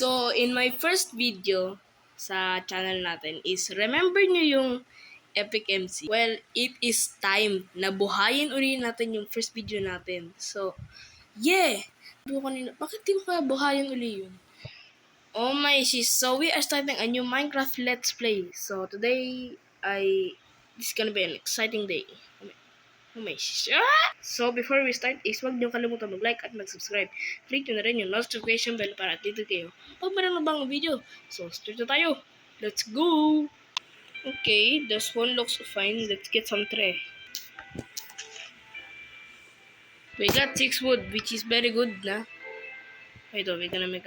So, in my first video sa channel natin is, remember nyo yung Epic MC? Well, it is time na buhayin ulit natin yung first video natin. So, yeah! Bakit di ko kaya buhayin ulit yun? Oh my sis, so we are starting a new Minecraft Let's Play. So, today, this is gonna be an exciting day. Oh my sis. So, before we start is wag niyo kalimutan mag-like at mag-subscribe. Click nyo na rin yung notification bell para dito kayo pag meron na bang video. So, start na tayo. Let's go! Okay, this one looks fine. Let's get some tray. We got 6 wood, which is very good na. Wait, we're gonna make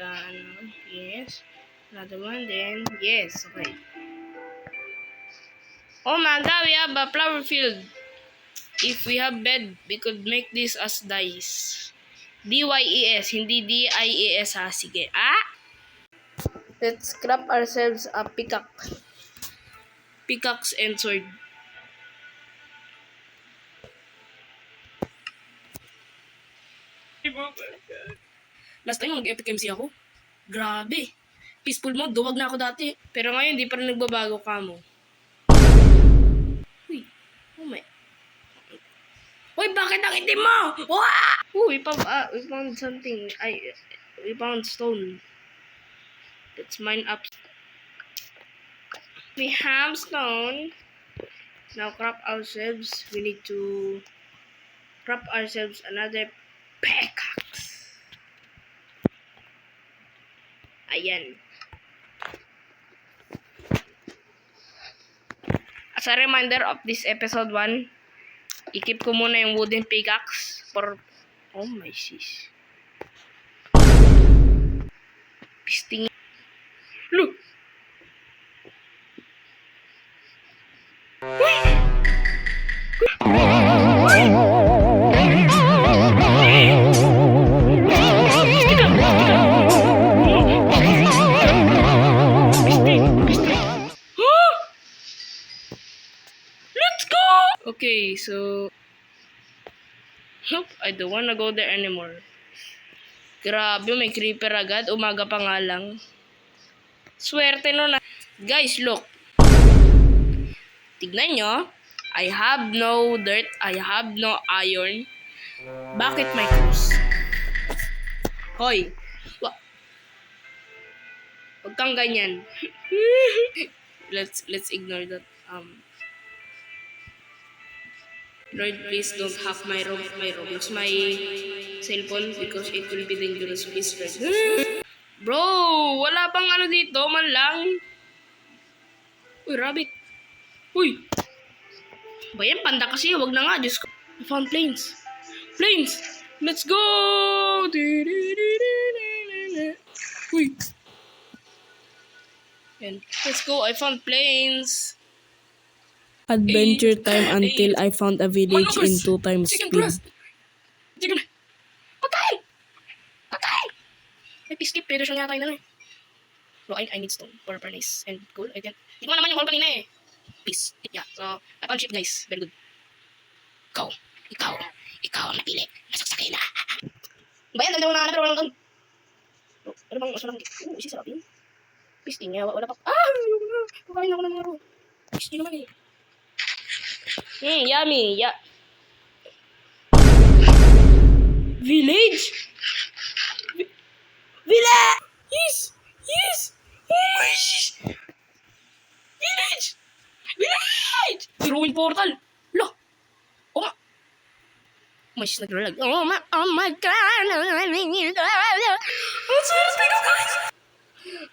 yes. Another one, then, yes, okay. Oh my god, we have a flower field. If we have bed, we could make this as dice. D-Y-E-S, hindi D-I-E-S ha. Sige. Let's craft ourselves a pickaxe. Pickaxe and sword. Last time mag-epic MC ako. Grabe. Peaceful mode, duwag na ako dati. Pero ngayon, di pa rin nagbabago ka mo. Uy. Oh my. Uy, bakit ang itim mo? Wah! We found something. We found stone. Let's mine up. We have stone. Now craft ourselves. We need to craft ourselves another pickaxe. Ayan. As a reminder of this episode 1, i-keep ko muna yung wooden pickaxe for... Oh my sis. Pisting. Look! Let's go! Okay, so... I don't wanna go there anymore. Grabe, may creeper agad. Umaga pa nga lang. Swerte no na. Guys, look. Tignan nyo. I have no dirt. I have no iron. Bakit may cross? Hoy. Huwag kang ganyan. Let's ignore that. Lord, please don't hack my Roblox, my cellphone because it will be dangerous. Please, Lord. Bro, wala pang ano dito, man lang. Uy, rabbit. Uy. Ba yan, panda kasi. Wag na nga, Diyos ko. I found planes. Planes! Let's go! Uy. And let's go, I found planes. Adventure time until I found a village in 2 times speed. Chicken. Patay! Patay! May peacekeep, pero siya nga tayo na eh. So, I need stone for furnace and coal. Di ko naman yung coal kanina eh. Peace. Yeah, so, I found ship guys. Very good. Ikaw ang napili. Nasaksakay na. Bayan, dagdag mo na pero walang doon. Ano bang masarang? Isi sarap yun. Peace niya, wala pa. Pakain ako ng mga ro. Peace naman eh. Yummy. Yeah. Village? Village! Yes! Oh my shit! Village! Ruin portal! Lo! Oh ma! Oh my shit, nag-relag. Oh my god!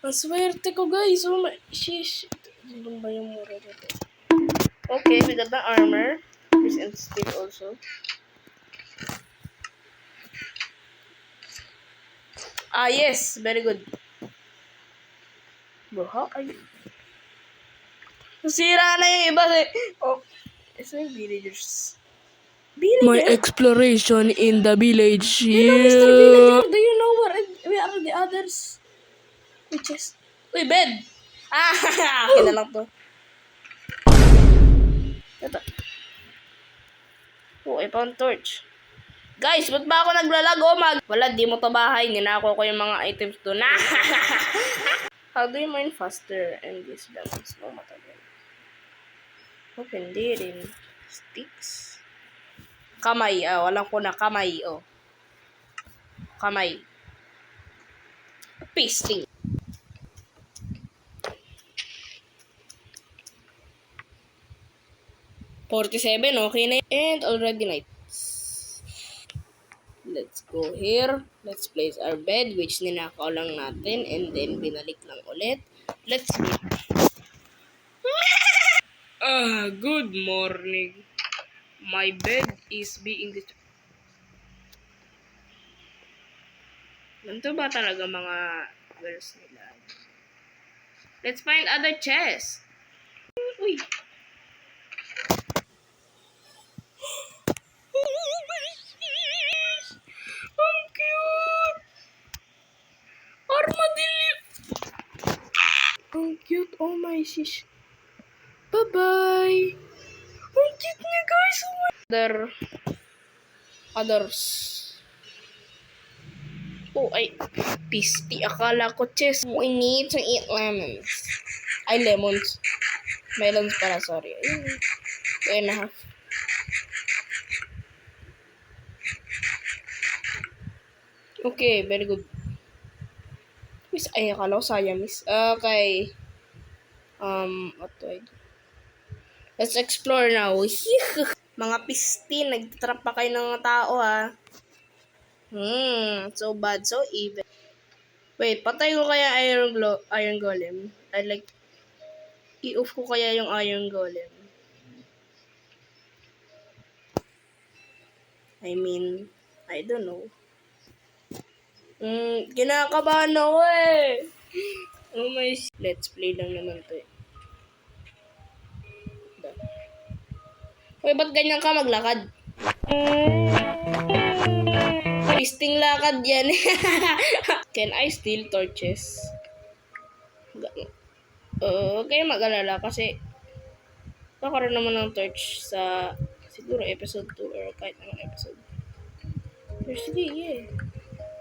Ang swerte ko guys! Oh my shit! Sino ba yung mura dito? Okay, we got the armor. This and stick also. Yes, very good. Bro, how are you? Sira na yung iba. Oh, it's my villagers. My exploration in the village. Hello, Mr. Villager. Do you know where are the others? Which is... Uy, bed! Akin na lang to. Ito. Oh, I found torch. Guys, ba't ba ako naglalag? Oh, wala, di mo to bahay. Ninako ko yung mga items doon. How do you mine faster? And this balance mo matagal. Hindi rin. Sticks. Kamay. Walang ko na. Kamay. Kamay. Pasting. 47, okay na. And already night. Let's go here. Let's place our bed, which ninakaw lang natin. And then, binalik lang ulit. Let's sleep. Good morning. My bed is being destroyed. Ganito ba talaga mga girls nila? Let's find other chests. Uy. Oh my gosh! Ang cute! Armadillo! Ang cute! Oh my shish! Bye-bye! Ang cute niya, guys! Oh my... Others. Oh, ay, pisti. Akala ko chest. We need to eat lemons. Ay, lemons. Melons pala, sorry. Ayun. 2.5. Okay, very good. Miss, ay, akala ko saya, miss. Okay. What do I do? Let's explore now. Mga pisti, nagtatrap pa kayo ng tao, ha? So bad, so evil. Wait, patay ko kaya iron golem. I-off ko kaya yung iron golem. I mean, I don't know. Kinakabahan ako eh. Oh my... Let's play lang naman to eh. Uy, ba't ganyan ka maglakad? Pisting lakad yan. Can I steal torches? Okay, mag-alala kasi kakaroon naman ng torch sa siguro episode 2 or kahit anong episode. Pero sige, yeah.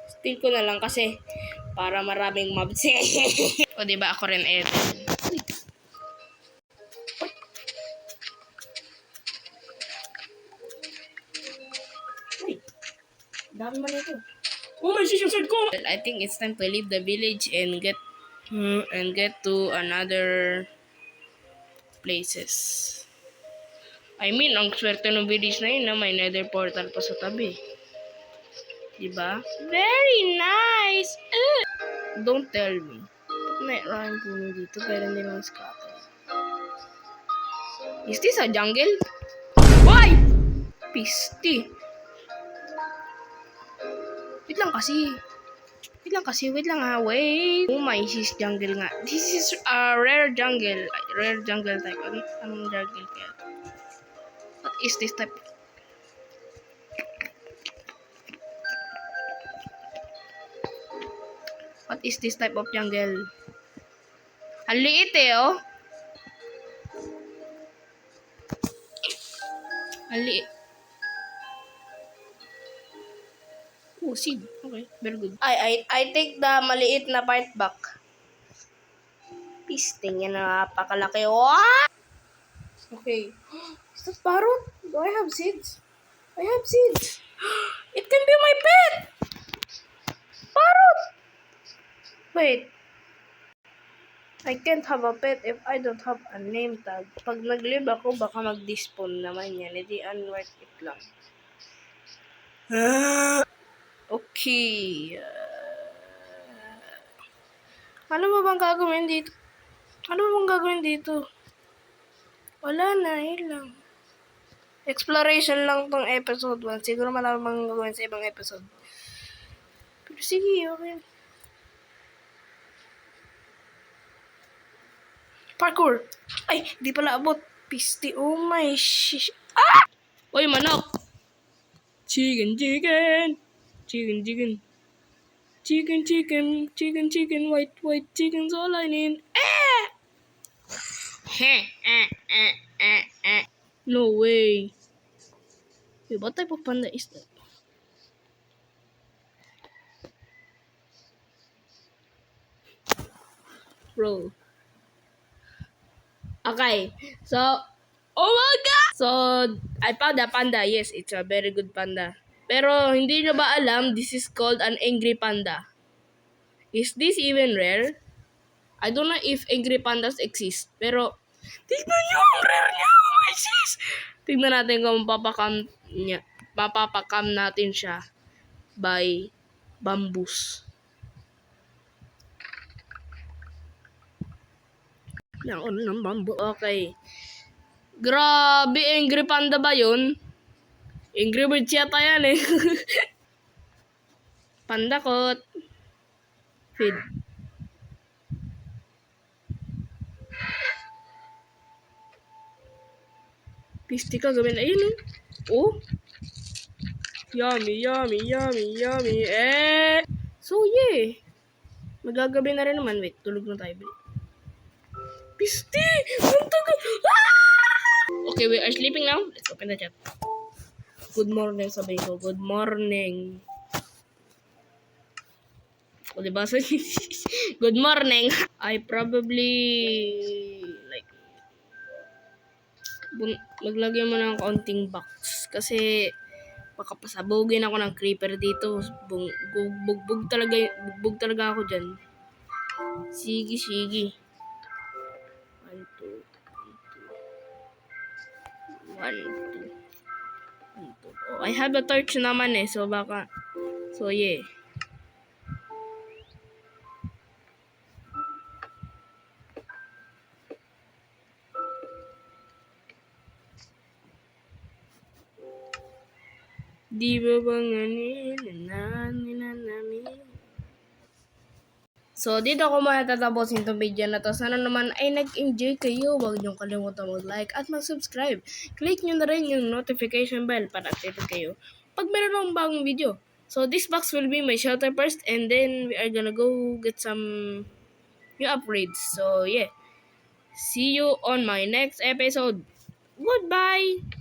Steal ko na lang kasi para maraming mobs. O diba ako rin eh. Uy. Dami man ito. Oh my gosh, yung sword ko! Well, I think it's time to leave the village and get to another places. I mean, ang swerte ng village na yun na may nether portal pa sa tabi. Diba? Very nice! Don't tell me. May rhyme po dito pero hindi naman scatter. Is this a jungle? Why? Pisti. Wait lang kasi. Wait lang ha. Wait. Oh my, this jungle nga. This is a rare jungle. Rare jungle type. Anong jungle kaya? What is this type? What is this type of jungle? Ang liit eh, oh. Ang liit. Oh, seed. Okay, very good. I take the maliit na part back. Pisting yan na napakalaki. What? Okay. Is that parrot? Do I have seeds? I have seeds. It can be my pet! Parrot! Wait. I can't have a pet if I don't have a name tag. Pag nag-live ako, baka mag-despawn naman yan. Hindi unworth it lang. Okay. Ano ba bang gagawin dito? Wala na, yun lang. Exploration lang tong episode 1. Siguro malamang gagawin sa ibang episode. Pero sige, okay. Parkour! Ay, di pala abot. Pisti, oh my shish. Ah! Uy, manok! Chicken. Chicken, white chicken's all I need. No way. Wait, what type of panda is that? Roll. Okay. So, oh my God! So, I found a panda. Yes, it's a very good panda. Pero, hindi nyo ba alam, this is called an angry panda. Is this even rare? I don't know if angry pandas exist. Pero, tignan nyo, ang rare niya! Oh my sis! Tignan natin kung mapapakam natin siya by bamboos. Naon ng bamboo. Okay. Grabe, angry panda ba yun? Angry birds yata yan eh. Panda kot. Feed. Pisti ka gawin. Ayun oh. Oh. Yummy, yummy, yummy, yummy. So yeah. Magagabi na rin naman. Wait, tulog na tayo. Pisti! Punta ka! Ah! Okay, we are sleeping now. Let's open the chat. Good morning, sabi ko. Good morning. O, diba? Good morning. I probably like maglagay mo ng kaunting box kasi makapasabugin ako ng creeper dito. Bugbog talaga ako dyan. Sige. 1, 2, 1, 2. Oh, I have a torch naman eh, so baka. So yeah. Di ba bang So, dito ako matatapusin itong video na to. Sana naman ay nag-enjoy kayo. Huwag niyong kalimutan mag-like at mag-subscribe. Click nyo na rin yung notification bell para updated kayo pag meron akong bagong video. So, this box will be my shelter first and then we are gonna go get some new upgrades. So, yeah. See you on my next episode. Goodbye!